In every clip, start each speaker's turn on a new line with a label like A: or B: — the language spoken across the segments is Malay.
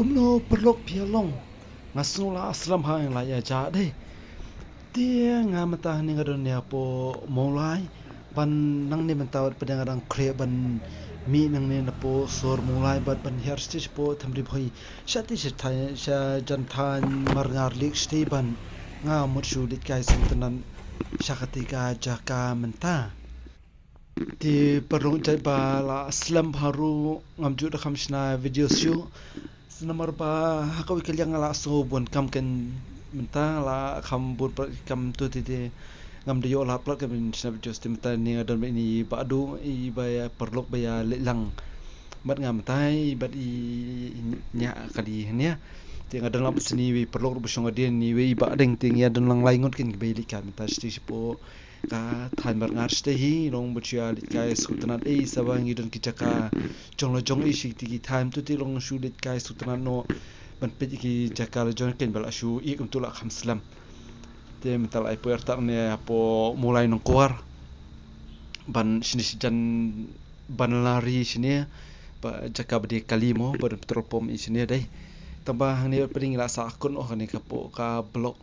A: kumno perlok pialong ngasung la aslam ha yang la ya ja deh dia ngamata ni ngadon ya po mulai ban nang ni mentawat pedang adang kre ban mi nang ni na po sor mulai bat ban her stis po thamri bhoi shati se thai sha jan than marngar lik sti ban nga mutsu lit kai santanan shakati ka jaka menta di perlong jai ba la aslam haru ngamju da khamsna video show nomor ba hakawi kalyang la so bon kam ken menta la kham bon kam tu ti ngam de yo la plot kam snap just menta ni adon ni ba du I ba perlok ba ya lang bat ngam tai bat I nya kali nya ti ngadon la sini wi perlok bu song adin ni wi ba deng ting ya don lang lai ngot ken be li kam ta sti po ka than bar ngar ste hi long bu chia lit kai sutanat sabang idon kichaka jonglo jong I ti time tu ti long shu lit kai sutanat no ban pe ki jakal jon ken bal ashu I kum tu la khamslam te mental ai puer tak ne apo mulai nong kuar ban sini jan ban lari sini ba jaka bade kalimo ban tropom I sini dai tambah ni peding la sa kun oh ni kapo ka blok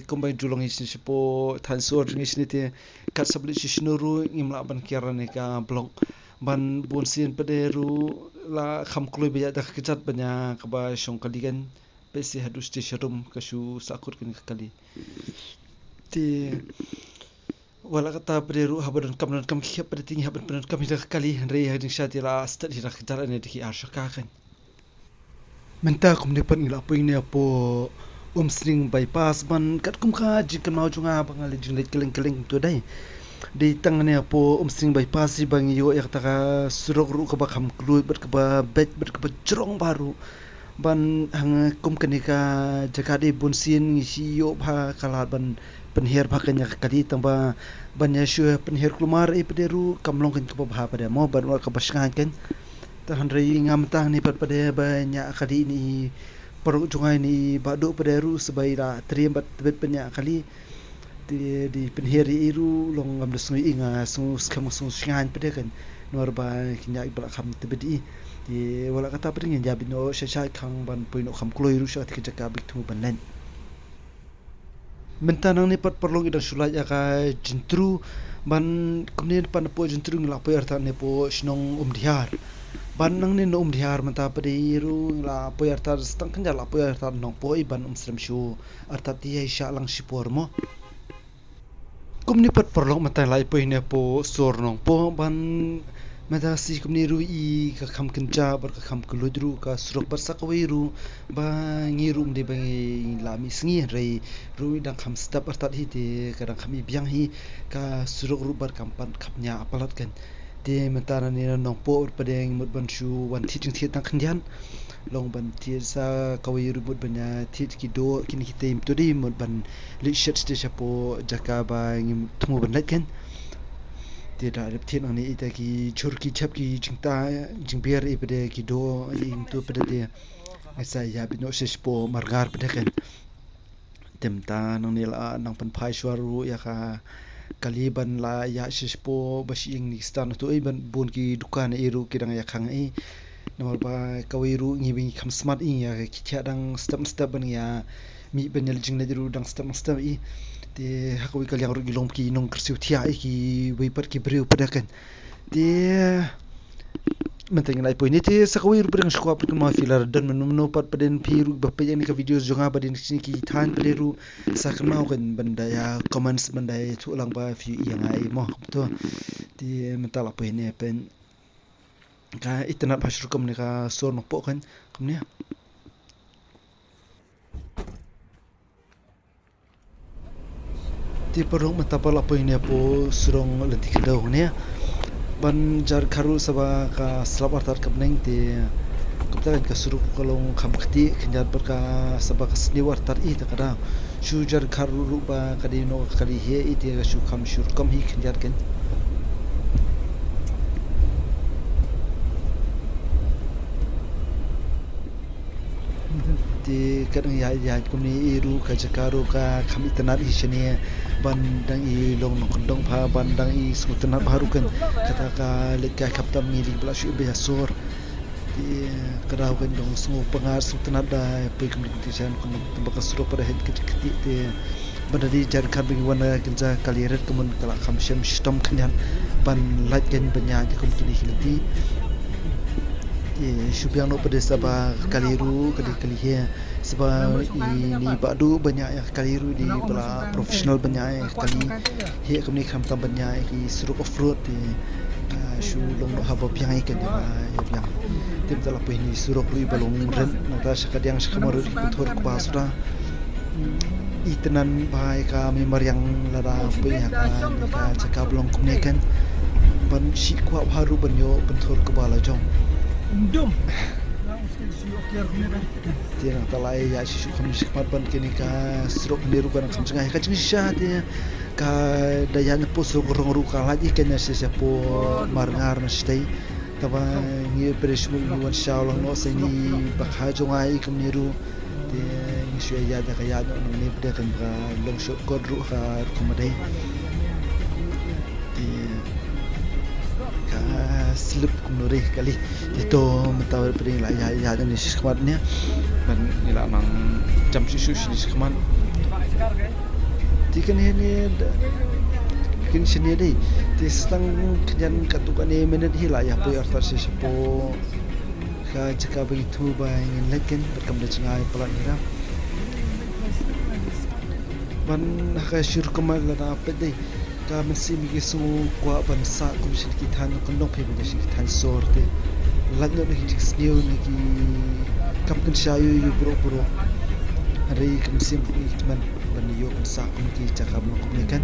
A: kumbai julong isni sipo thansor isni te kat sabli sisnuru ngimla ban kiran ka blok ban bonsin pederu la khamkloi beja dak kechat banya kaba songkaligan pesi hadus ti sharum kasu sakur kin kali ti wala kata pederu habadan kam khiap pada tinggi haban penan kam dak kali rei hading syati la stat dak kechat ane diki arshaka kan menta kum ne pan ila puing ne apo string bypass ban kat kum kha jikan mau junga bangal jinglet keleng tu dai di tangane apo string bypass si bang yo yak taka surok ru ka ba kham klui bat ka ba bet bat ka ba jrong baru ban hang kum kanika jaka de bunsin si yo bha kalat ban penher bhakanya kali tamba ban ya shu penher klumar I pederu kamlong kan ka ba pada mo ban wa ka basngan kan tahan rei ngam tang ni pat pada banyak kali ni peruk jungai ni badu pederu sebaira triam bat bet banyak kali di penheri iru long ngam desui inga su skam su sngan pede kan nor ba kinya ibla kham tebedi di wala kata peding jabi no shashai khang ban poino kham kloi ru sha tikja bik tu ban len mentanang ni pat perlong idan sulai ka jintru ban kumni pan po jintru ngla po arta ne po snong diar ban nang ni no diar mata pediru la po arta stang kan la po arta nong po ban sram shu arta ti sha lang sipor mo kumni pat perlong mata lai po ne po sor nong po ban mata si kumni ru I ka kham kenja bar ka kham kuludru ka surok bar sakwiru ba ngirum de bang la mi sngi rei ru dang kham stap artat hi te kadang khami biang hi ka surok ru bar kampan khapnya apalat kan te mentara ni nong po padeng mut ban shu wan thi jing thi tang khandian long ban ti sa kawi rubut banya thi ki do kin ki tem to di mut ban li shet ste chapo jaka ba ngim thumu ban let kan te da rep thi nang ni ita ki chur ki chap ki jingta jingbiar I pede ki do im to pede de asa ya bino sespo margar pede kan temta nang ni la nang pan phai swaru ya ka kaliban la ya sespo basing ni stan to ban bon ki dukan iru kidang ya khang I nomor ba kawiru ngibi kham smart I ya ki chadang step ban ya mi benel jingna diru dang step I te hakawi kalyang ru gilong ki nong kersiu thia I ki wiper ki breu padakan te menteng lai point te sakawi ru breng skwa per ma filar dan menumno pat paden piru bape yang ka videos jonga badin sini ki than peleru sakmau kan banda ya comments banda tu lang ba fi yang ai mo to te mental apa ini pen ka itna bashur kam ne ka sor no po kan kamne ti perong matapal apa ini po surong lentik daw ne ban jar kharu saba ka slap artar kapneng te kapta ka suru kalong khamkhti khinjar par ka saba ka sni wartar I ta kada shu jar kharu ru ba kadino kali he I te ka shu kham shur kam hi khinjar ken te kadang ya kumni iru ka jakaru ka kham itnar hi shene bandang I long nokdong pha bandang I sutna baru kan kata ka lekka kaptam ngi bla shu be sor kerau kan dong semua pengar sultan ada pergi kemudian kan tempat suruh pada head kecil dia badadi jar karbing wana kinja kaliret kemun kala khamshem sistem kanyan ban light gen banya di komkini hilti syubiang no pada sabah kaliru kali he sebab ini badu banyak kaliru di bala profesional banyak kali he kemni kham tam banyak ki suruh off road di shu long no haba piang ikan ya yang tim telah ini suruh lui balong ren nata sakadiang sakamaru kutor kubasra itenan bahai kami yang lada punya ka cakap belum kumnekan ban si kuat haru banyo bentur kebala jong
B: Dum.
A: Tiang talai ya si kami sekat ban kini ka serok niru ban kamsengah ka jingsa dia ka dayanya pos rong ruka lagi kena sesepo marngar nastai taba ni beresmu wan shaulong no seni bakha jongai kamiru dia ni suya da kaya no ni beda kan ka long shot kodru ka kumadai slip kumurih kali itu mentawar peding lah ya dan isi kematnya dan nila nang jam susu isi kemat jika ni kini sini deh di setang kenyan katukan ni menit hilah ya pun artas sepo ka jika begitu bayangin lagi berkam dah cengai pelan hira ban ka syur kemat lah apa deh ka mesti migisu kwa bansa kum sikitan kondok pe bida sikitan sorte lagno ni sniu ni ki kapkan shayu yu bro hari kum sim ni teman ban yo bansa kum ki cakap kum ni kan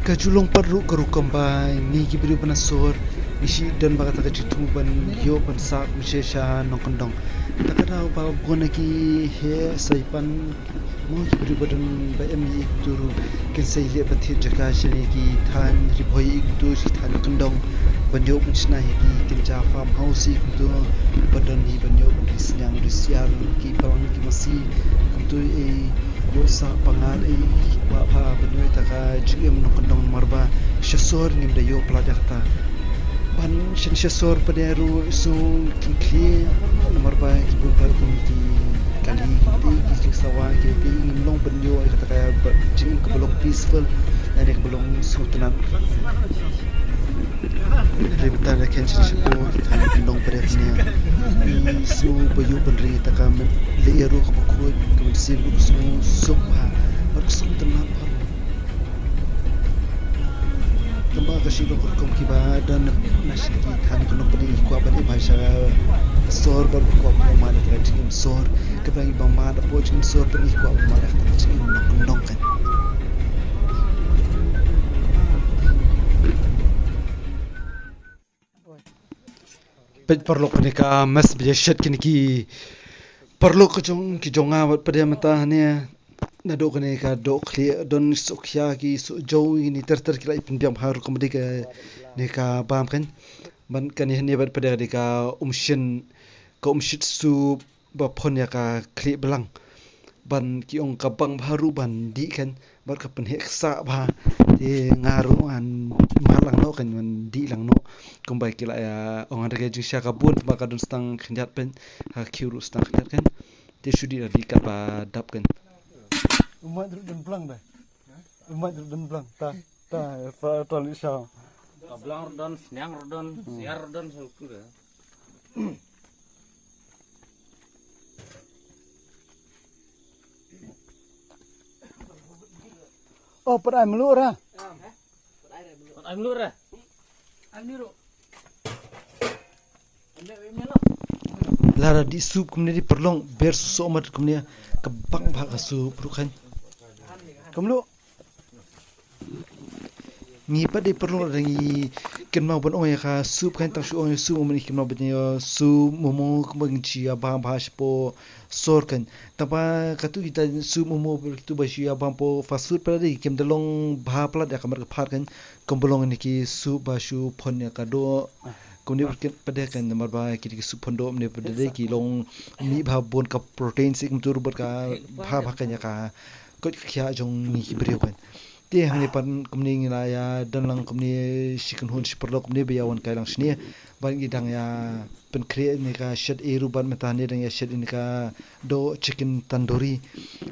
A: ka julong perlu keru kembang ni ki beri banasor isi dan bagat ka citu ban yo bansa kum sesha no kondong takara ba gona ki he saipan mo beri badan bayam iktur ken sai le bathi jaka shini ki than ribhoi iktur than kandong banjo punsna ki kinja farm house iktur badan hi banjo kisnyang risiar ki parang ki masi kuntu yo sa pangal wa pha banjo taka jim no kandong marba shasor nim da yo plajakta ban shin shasor paderu su ki marba ki bubar ki kali kita sawah kita ingin long benyo kata kaya jing ke belum peaceful dan ke belum sultan rebutan ada kenci sepo kita long beratnya isu bayu benri takam leeru ke buku kemudian buku subha berkusum tenang kembali ke sini hukum kiba dan nasi kita ni kena beri kuat beri bahasa sor berkuat mana terjadi sor kebangi bamba ada pojing sor beri kuat mana terjadi nong kan pej perlu kini ka mes biasa kini ki perlu kejong awat pada mata ni nado kene ka do kli don sokya ki so jo ini ter kila ipin biam haru komedi ka ne ka bam kan ban kan ni bat pada de ka umshit su ba phon ya ka kli belang ban ki ong ka bang haru ban di kan bar ka pen heksa ba de ngaru an malang no kan man di lang no kombai kila ya ong ada ke jusya ka bun ba ka don stang khinjat pen ha kiuru stang khinjat kan te sudi di ka ba dap kan umat dan belang dah. Umat dan belang. Tak. Tali sah.
B: Belang rodon, senyang rodon, siar rodon suku dah.
A: Oh, perai melur ah.
B: Perai melur ah. Amiru.
A: Lara di sup kemudian di perlong ber susu omat kemudian kebang bahak sup bukan. Kamu ni pada perlu ada ni kenal pun orang yang sup kan tak sup orang sup orang kenal pun yang sup momo kemudian cia bahan bahas po sor kan tapi katu kita sup momo itu bahasa bahan po fast food pada ni kem dalam bahas pula dia kamar kepar kan kembelong ni ki sup basu pon yang kado kemudian pada kan nomor bah kita sup pon do ni pada ni ki long mi bah bon ka protein sih kemudian buat ka bah kan ya ka kot kia jong ni beriu kan Ti hang ni pan kumni ngila ya dan lang kumni sikun hun si perlo kumni biawan kai lang sini ban gidang ya pen create ni ka shed eru ban metani dang ya shed ini ka do chicken tandoori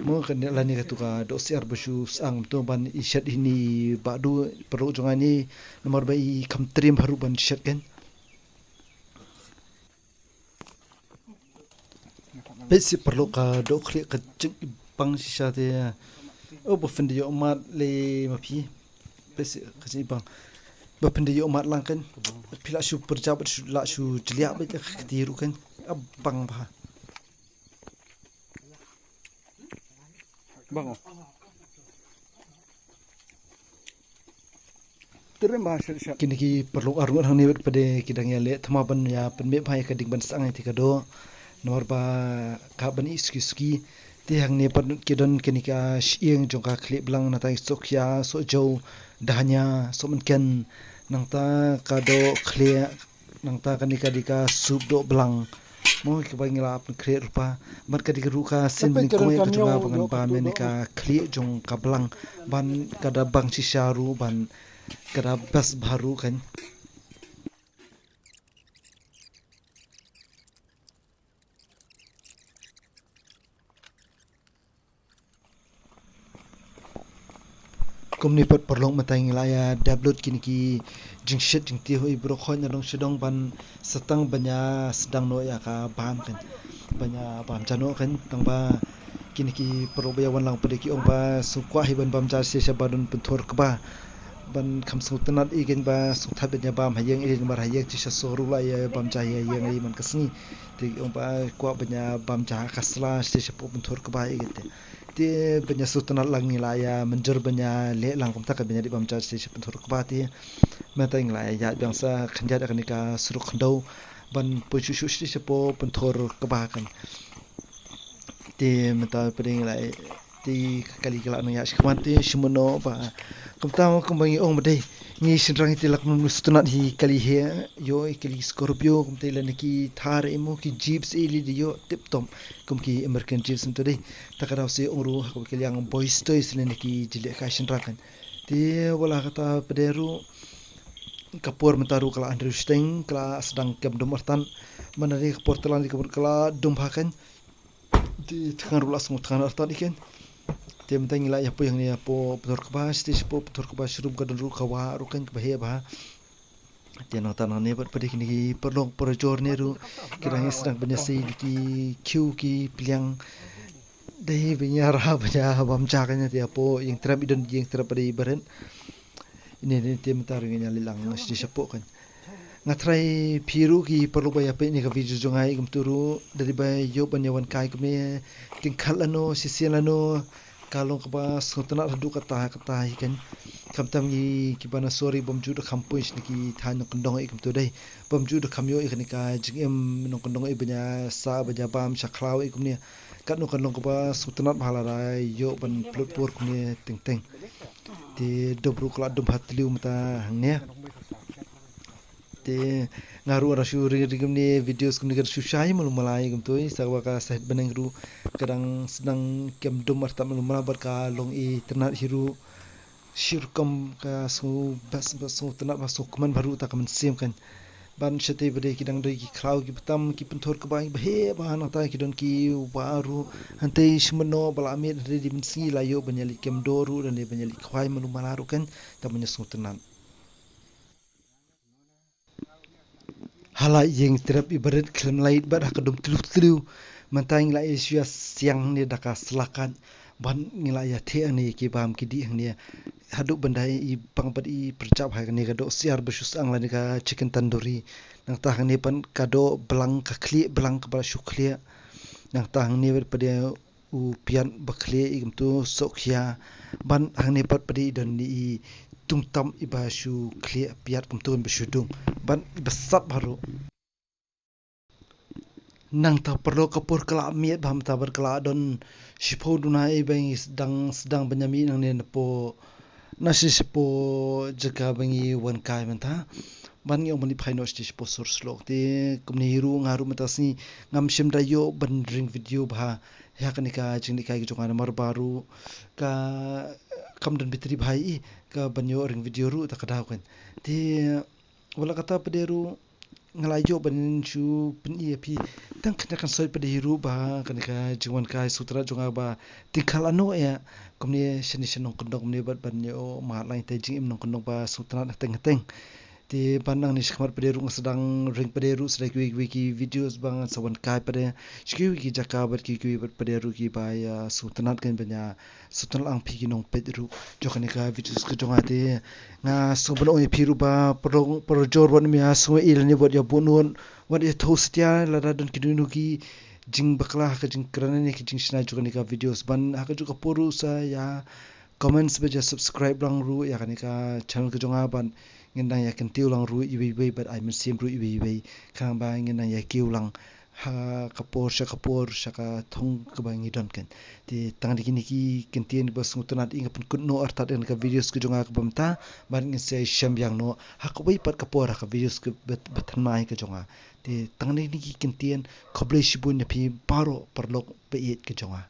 A: mo kan la ni ka tu ka do siar basu sang tu ban i shed ini badu perlu jonga ni nomor bai kam trim haru ban shed kan besi perlu ka do create ka jing bang sisa te oh bofendi yo mat le mapi besi kasi bang bofendi yo mat lang kan pila su perjabat su la su jelia ba tiru kan abang ba
C: bang terem bahasa syat
A: kini ki perlu arungan hang ni pada kidang ya le thama ban ya penme bhai ka ding ban sang ai tikado nomor ba ka ban iski ti hang ni pan kidon kini ka sieng jong ka khle blang na tai sokya so jo dahnya so men ken nang ta ka do khle nang ta kani ka dika sup do blang mo ki ba ngila ap khle rupa mat ka dika ruka sen bin ko ka jonga bangan ba me ni ka khle jong ka blang ban kada bang si sharu ban kada bas baru kan kumni pot perlong matang laya download kini ki jingshit jingti hoi bro khon rong sedong ban setang banya sedang no ya ka bam kan banya bam jano kan tang ba kini ki perlu bayawan lang pada ki ong ba sukwa hiban bam jar se sabadun pentor ka ba ban kam su tanat igen ba su that banya bam hayeng igen mar hayeng ti sa soru la ya bam ja ya yang ai man kasni ti ong ba kwa banya bam ja kasla se sa pentor ka ba igen ti banya sultanat lang nila ya menjer banya le lang kum tak banya di bam charge se pentur kbati mata ngla ya bangsa khanja da kanika suruk khandau ban puchu shu se po pentur kbakan ti mata peding la ti kali kala no ya shkamati shimono ba kum ta kum bangi ong madai ni sinrang ti lak mun sultanat hi kali he yo kali scorpio kum te la niki thar emo ki jeeps ili yo tip tom kum ki american jeeps today takaraw si uru ko kali yang boys toys ni niki jile ka sinrakan ti wala kata pederu kapur mentaru kala Andrew Steng kala sedang kem domartan manari kapur telan di kapur kala dumhakan di tengah rulas mutkan artan iken tem tang ila ya po yang ni po petor kebas ti po petor kebas rum ka dulu kawa rukan kebahe ba tiang tanah ni pada kini perlong perjor ni ru kiranya sedang benyasi di queue ki piliang deh benyara banya bam cakanya ti po yang terap idon yang terap pada ibaran ini tem taring lilang di sepok kan ngatrai piru ki perlu bayar pe ni ka video jongai kum turu dari bay yo banyawan kai kumi tingkal ano sisian ano kalong ka ba sutana radu kata kan kamtam ni kibana sorry bomju da kampus ni ki than kondong ai kum tu dai bomju da kamyo ikani ka jingem no kondong ai banya sa banya bam sakhlaw ai kum ni kat no kondong ka ba sutana bhala rai yo ban plot por kum ni ting ting ti dobru kala dum hatliu mata hangnya te ngaru ara shu ring ni videos kum ni gar shushai malum malai kum tu sawa ka sahid banang ru kadang sedang kem dum arta malum marabar ka long i ternat hiru shirkam ka su bas su ternat masuk kuman baru ta kaman sim kan ban shate bade kidang doi ki kraw ki patam ki pentor ka bai bahe ba na ta ki don ki waru hante shmeno bala amir di mensi layo banyali kem doru dan banyali khwai malum malaru kan ta banya su ternat hala yang terap ibarat klem lait bar hakadum tlu mantang la isya siang ni daka selakan ban ngila ya the ani ki bam ki di hang ni haduk bandai i pangpat i percap ha ni kado siar besus ang la ni ka chicken tandoori nang ta hang ni pan kado belang ka kli belang ka bala shuklia nang ta hang ni pada u pian bakli igum tu sokya ban hang ni pat padi don ni tungtam ibashu kli piat kum tu besudung ban besat baru nang ta perlu kapur kala miet bam ta berkala don sipo dunai bang sedang benyami nang ne po nasi sipo jaga bangi wan kai menta ban yo mani phaino sti sipo sur slok te kumni hiru ngaru matasi ngam sim da yo ban ring video bha ya kanika jingni kai jonga mar baru ka kam dan bitri bhai ka banyo ring video ru ta kadaw kan ti wala kata pederu ngalayo banin chu peni api tang kena kan soi pederu ba kan ka jingwan kai sutra jonga ba tingkal ano ya komni shani shanong kondong ni bat banyo ma lai te jing im nong kondong ba sutra na teng teng ti pandang ni shkamar pederu sedang ring pederu sedai wiki videos bang sawan kai pada shki wiki jaka bat ki bat pederu ki ba ya sutra kan banya sutra ang pi ki nong pederu jokan ka videos ke jonga te nga soblo e piru ba pro jor wan mi aso il ni bot ya bonun wat ya thostia la dan kidunu ki jing bakla ka jing krana ni ki jing shna jokan ka videos ban ha ka juga poru sa ya comments ba ja subscribe lang ru ya kan ka channel ke jonga ban ngendang ya kan tiu lang ru iwi but I sim ru iwi kang ba ngendang ya kiu lang ha kapor sha ka thong ka ba ngi don kan ti tang di kini ki kentien bas ngutunat inga pun kunno artat en ka videos ke jonga ka bamta ban ngi se shambyang no ha ko bai pat kapor ka videos ke betan mai ka jonga ti tang di ki kentien khoble shibun ya phi paro parlok pe ke jonga